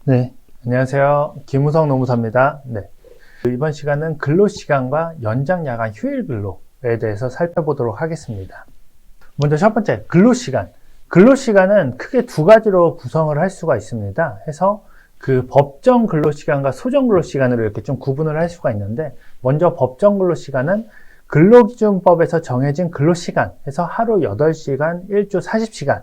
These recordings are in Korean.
네, 안녕하세요. 김우성 노무사입니다. 네, 이번 시간은 근로시간과 연장 야간 휴일 근로에 대해서 살펴보도록 하겠습니다. 먼저 첫 번째, 근로시간. 근로시간은 크게 두 가지로 구성을 할 수가 있습니다. 해서 그 법정 근로시간과 소정 근로시간으로 이렇게 좀 구분을 할 수가 있는데, 먼저 법정 근로시간은 근로기준법에서 정해진 근로시간 해서 하루 8시간, 일주 40시간,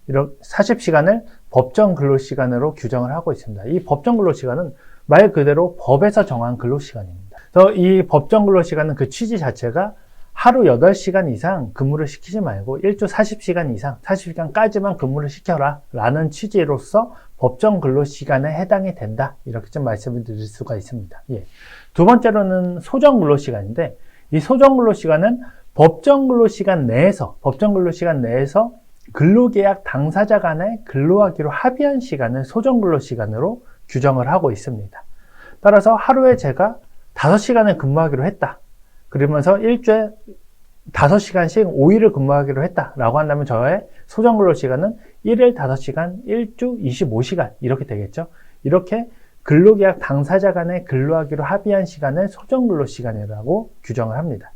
이런 40시간을 법정 근로시간으로 규정을 하고 있습니다. 이 법정 근로시간은 말 그대로 법에서 정한 근로시간입니다. 그래서 이 법정 근로시간은 그 취지 자체가 하루 8시간 이상 근무를 시키지 말고 일주 40시간 이상, 40시간까지만 근무를 시켜라 라는 취지로서 법정 근로시간에 해당이 된다. 이렇게 좀 말씀을 드릴 수가 있습니다. 예. 두 번째로는 소정 근로시간인데, 이 소정 근로시간은 법정 근로시간 내에서 근로계약 당사자 간에 근로하기로 합의한 시간을 소정 근로시간으로 규정을 하고 있습니다. 따라서 하루에 제가 5시간을 근무하기로 했다. 그러면서 일주에 5시간씩 5일을 근무하기로 했다라고 한다면 저의 소정 근로시간은 1일 5시간, 일주 25시간 이렇게 되겠죠. 이렇게 근로계약 당사자 간에 근로하기로 합의한 시간을 소정 근로시간이라고 규정을 합니다.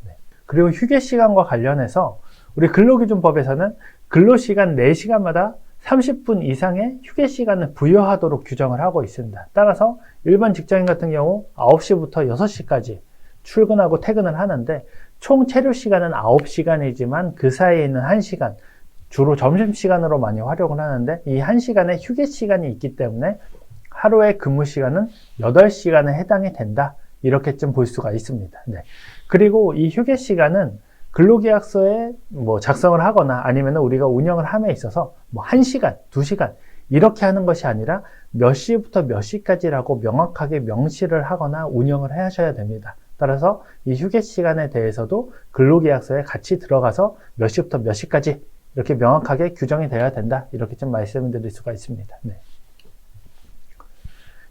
그리고 휴게시간과 관련해서 우리 근로기준법에서는 근로시간 4시간마다 30분 이상의 휴게시간을 부여하도록 규정을 하고 있습니다. 따라서 일반 직장인 같은 경우 9시부터 6시까지 출근하고 퇴근을 하는데, 총 체류시간은 9시간이지만 그 사이에 있는 1시간, 주로 점심시간으로 많이 활용을 하는데, 이 1시간에 휴게시간이 있기 때문에 하루의 근무시간은 8시간에 해당이 된다. 이렇게 좀 볼 수가 있습니다. 네. 그리고 이 휴게시간은 근로계약서에 작성을 하거나 아니면 우리가 운영을 함에 있어서 1시간, 2시간 이렇게 하는 것이 아니라 몇 시부터 몇 시까지라고 명확하게 명시를 하거나 운영을 하셔야 됩니다. 따라서 이 휴게시간에 대해서도 근로계약서에 같이 들어가서 몇 시부터 몇 시까지 이렇게 명확하게 규정이 되어야 된다. 이렇게 좀 말씀을 드릴 수가 있습니다. 네.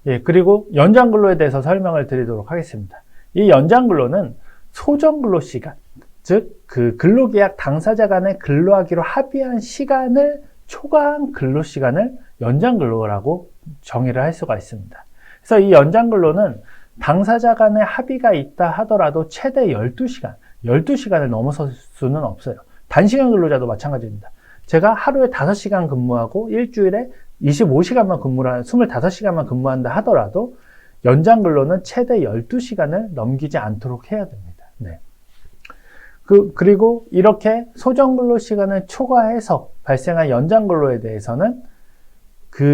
예, 그리고 연장근로에 대해서 설명을 드리도록 하겠습니다. 이 연장근로는 소정근로시간, 즉 그 근로계약 당사자 간에 근로하기로 합의한 시간을 초과한 근로시간을 연장근로라고 정의를 할 수가 있습니다. 그래서 이 연장근로는 당사자 간에 합의가 있다 하더라도 최대 12시간을 넘어설 수는 없어요. 단시간 근로자도 마찬가지입니다. 제가 하루에 5시간 근무하고 일주일에 25시간만 근무를 25시간만 근무한다 하더라도 연장 근로는 최대 12시간을 넘기지 않도록 해야 됩니다. 네. 그리고 이렇게 소정 근로 시간을 초과해서 발생한 연장 근로에 대해서는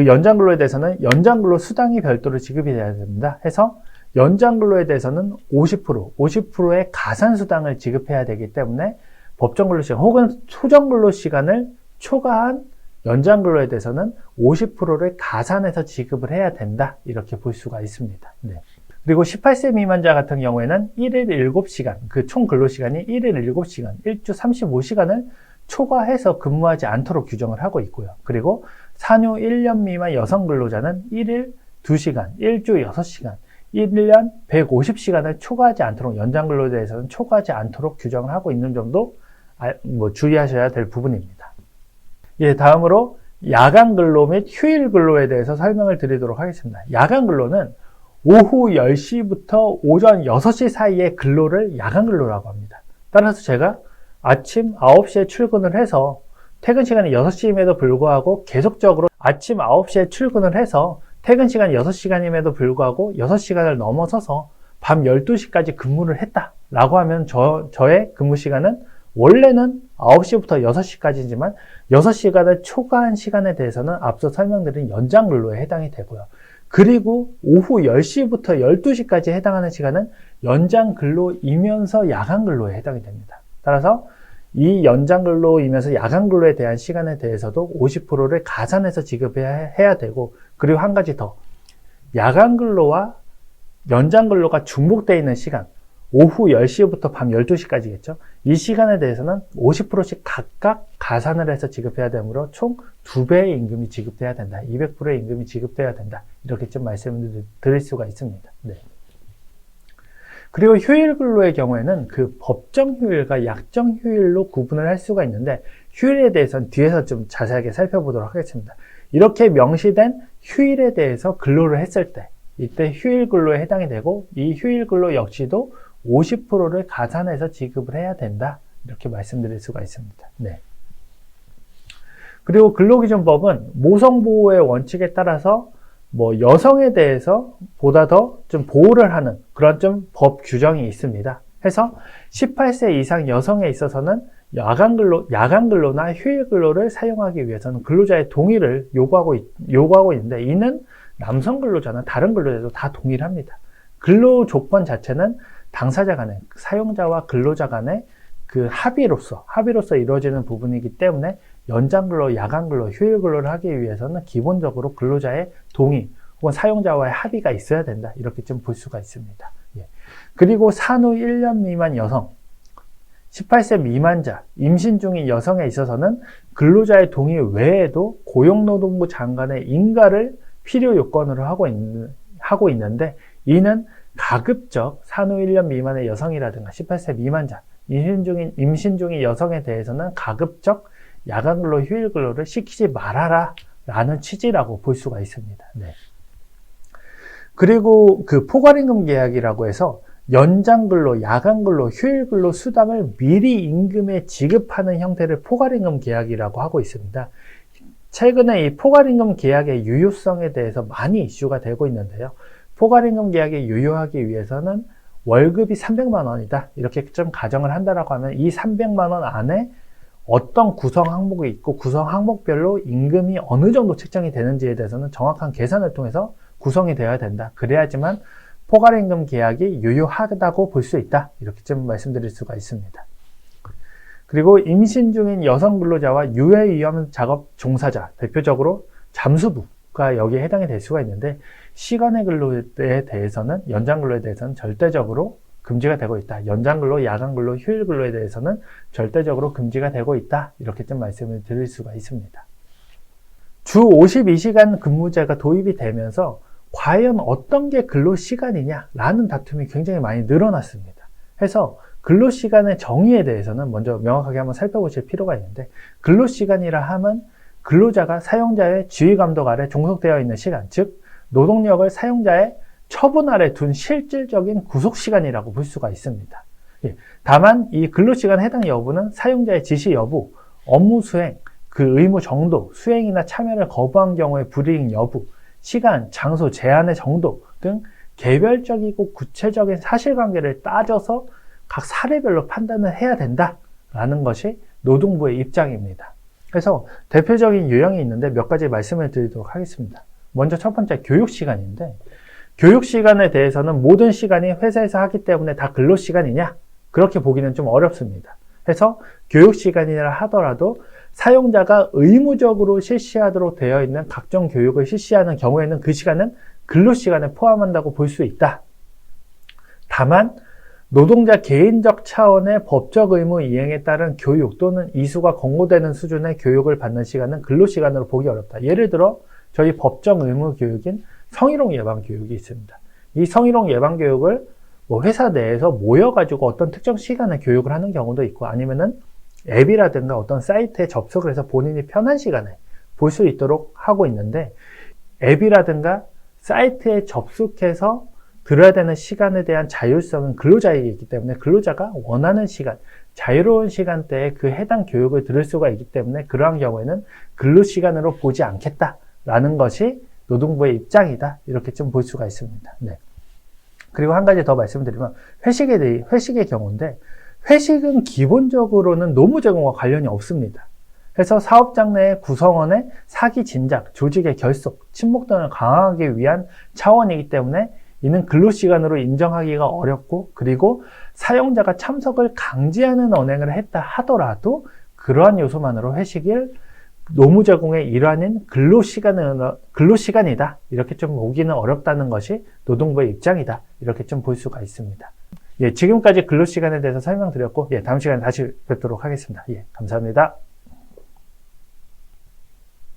연장 근로 수당이 별도로 지급이 돼야 됩니다. 해서 연장 근로에 대해서는 50%의 가산 수당을 지급해야 되기 때문에 법정 근로 시간 혹은 소정 근로 시간을 초과한 연장 근로에 대해서는 50%를 가산해서 지급을 해야 된다. 이렇게 볼 수가 있습니다. 네. 그리고 18세 미만자 같은 경우에는 1일 7시간, 그 총 근로시간이 1일 7시간, 일주 35시간을 초과해서 근무하지 않도록 규정을 하고 있고요. 그리고 산후 1년 미만 여성 근로자는 1일 2시간, 일주 6시간, 1년 150시간을 초과하지 않도록, 연장 근로에 대해서는 초과하지 않도록 규정을 하고 있는 점도 주의하셔야 될 부분입니다. 예, 다음으로 야간 근로 및 휴일 근로에 대해서 설명을 드리도록 하겠습니다. 야간 근로는 오후 10시부터 오전 6시 사이의 근로를 야간 근로라고 합니다. 따라서 제가 아침 9시에 출근을 해서 퇴근 시간이 6시임에도 불구하고 계속적으로 아침 9시에 출근을 해서 퇴근 시간이 6시간임에도 불구하고 6시간을 넘어서서 밤 12시까지 근무를 했다라고 하면 저의 근무 시간은 원래는 9시부터 6시까지지만 6시간을 초과한 시간에 대해서는 앞서 설명드린 연장 근로에 해당이 되고요. 그리고 오후 10시부터 12시까지 해당하는 시간은 연장 근로이면서 야간 근로에 해당이 됩니다. 따라서 이 연장 근로이면서 야간 근로에 대한 시간에 대해서도 50%를 가산해서 지급해야 되고, 그리고 한 가지 더, 야간 근로와 연장 근로가 중복되어 있는 시간, 오후 10시부터 밤 12시까지겠죠. 이 시간에 대해서는 50%씩 각각 가산을 해서 지급해야 되므로 총 2배의 임금이 지급돼야 된다. 200%의 임금이 지급돼야 된다. 이렇게 좀 말씀을 드릴 수가 있습니다. 네. 그리고 휴일 근로의 경우에는 그 법정 휴일과 약정 휴일로 구분을 할 수가 있는데, 휴일에 대해서는 뒤에서 좀 자세하게 살펴보도록 하겠습니다. 이렇게 명시된 휴일에 대해서 근로를 했을 때 이때 휴일 근로에 해당이 되고 이 휴일 근로 역시도 50%를 가산해서 지급을 해야 된다. 이렇게 말씀드릴 수가 있습니다. 네. 그리고 근로기준법은 모성보호의 원칙에 따라서 여성에 대해서 보다 더 좀 보호를 하는 그런 좀 법 규정이 있습니다. 해서 18세 이상 여성에 있어서는 야간 근로나 휴일 근로를 사용하기 위해서는 근로자의 동의를 요구하고 있는데 이는 남성 근로자나 다른 근로자도 다 동의를 합니다. 근로 조건 자체는 당사자 간의 사용자와 근로자 간의 그 합의로서 이루어지는 부분이기 때문에 연장 근로, 야간 근로, 휴일 근로를 하기 위해서는 기본적으로 근로자의 동의 혹은 사용자와의 합의가 있어야 된다. 이렇게 좀 볼 수가 있습니다. 예. 그리고 산후 1년 미만 여성, 18세 미만자, 임신 중인 여성에 있어서는 근로자의 동의 외에도 고용노동부 장관의 인가를 필요 요건으로 하고 있는데 이는 가급적 산후 1년 미만의 여성이라든가 18세 미만자, 임신 중인 여성에 대해서는 가급적 야간 근로, 휴일 근로를 시키지 말아라 라는 취지라고 볼 수가 있습니다. 네. 그리고 그 포괄임금 계약이라고 해서 연장 근로, 야간 근로, 휴일 근로 수당을 미리 임금에 지급하는 형태를 포괄임금 계약이라고 하고 있습니다. 최근에 이 포괄임금 계약의 유효성에 대해서 많이 이슈가 되고 있는데요. 포괄임금 계약이 유효하기 위해서는 월급이 300만 원이다. 이렇게 좀 가정을 한다라고 하면 이 300만 원 안에 어떤 구성 항목이 있고 구성 항목별로 임금이 어느 정도 책정이 되는지에 대해서는 정확한 계산을 통해서 구성이 되어야 된다. 그래야지만 포괄임금 계약이 유효하다고 볼 수 있다. 이렇게 좀 말씀드릴 수가 있습니다. 그리고 임신 중인 여성 근로자와 유해위험 작업 종사자, 대표적으로 잠수부가 여기에 해당이 될 수가 있는데 시간의 근로에 대해서는 연장 근로에 대해서는 절대적으로 금지가 되고 있다. 연장 근로, 야간 근로, 휴일 근로에 대해서는 절대적으로 금지가 되고 있다. 이렇게 좀 말씀을 드릴 수가 있습니다. 주 52시간 근무제가 도입이 되면서 과연 어떤 게 근로시간이냐라는 다툼이 굉장히 많이 늘어났습니다. 해서 근로시간의 정의에 대해서는 먼저 명확하게 한번 살펴보실 필요가 있는데 근로시간이라 하면 근로자가 사용자의 지휘감독 아래 종속되어 있는 시간, 즉 노동력을 사용자의 처분 아래 둔 실질적인 구속시간이라고 볼 수가 있습니다. 다만 이 근로시간 해당 여부는 사용자의 지시 여부, 업무 수행, 그 의무 정도, 수행이나 참여를 거부한 경우의 불이익 여부, 시간, 장소, 제한의 정도 등 개별적이고 구체적인 사실관계를 따져서 각 사례별로 판단을 해야 된다라는 것이 노동부의 입장입니다. 그래서 대표적인 유형이 있는데 몇 가지 말씀을 드리도록 하겠습니다. 먼저 첫 번째 교육시간인데 교육시간에 대해서는 모든 시간이 회사에서 하기 때문에 다 근로시간이냐? 그렇게 보기는 좀 어렵습니다. 그래서 교육시간이라 하더라도 사용자가 의무적으로 실시하도록 되어 있는 각종 교육을 실시하는 경우에는 그 시간은 근로시간에 포함한다고 볼 수 있다. 다만 노동자 개인적 차원의 법적 의무 이행에 따른 교육 또는 이수가 권고되는 수준의 교육을 받는 시간은 근로시간으로 보기 어렵다. 예를 들어 저희 법정 의무 교육인 성희롱 예방 교육이 있습니다. 이 성희롱 예방 교육을 회사 내에서 모여가지고 어떤 특정 시간에 교육을 하는 경우도 있고 아니면은 앱이라든가 어떤 사이트에 접속을 해서 본인이 편한 시간에 볼 수 있도록 하고 있는데 앱이라든가 사이트에 접속해서 들어야 되는 시간에 대한 자율성은 근로자에게 있기 때문에 근로자가 원하는 시간, 자유로운 시간대에 그 해당 교육을 들을 수가 있기 때문에 그러한 경우에는 근로시간으로 보지 않겠다라는 것이 노동부의 입장이다. 이렇게 좀 볼 수가 있습니다. 네. 그리고 한 가지 더 말씀드리면 회식의 경우인데 회식은 기본적으로는 노무 제공과 관련이 없습니다. 그래서 사업장 내 구성원의 사기 진작, 조직의 결속, 친목 등을 강화하기 위한 차원이기 때문에 이는 근로시간으로 인정하기가 어렵고 그리고 사용자가 참석을 강제하는 언행을 했다 하더라도 그러한 요소만으로 회식을 노무 제공의 일환인 근로시간이다. 이렇게 좀 보기는 어렵다는 것이 노동부의 입장이다. 이렇게 좀 볼 수가 있습니다. 지금까지 근로시간에 대해서 설명드렸고, 다음 시간에 다시 뵙도록 하겠습니다. 감사합니다.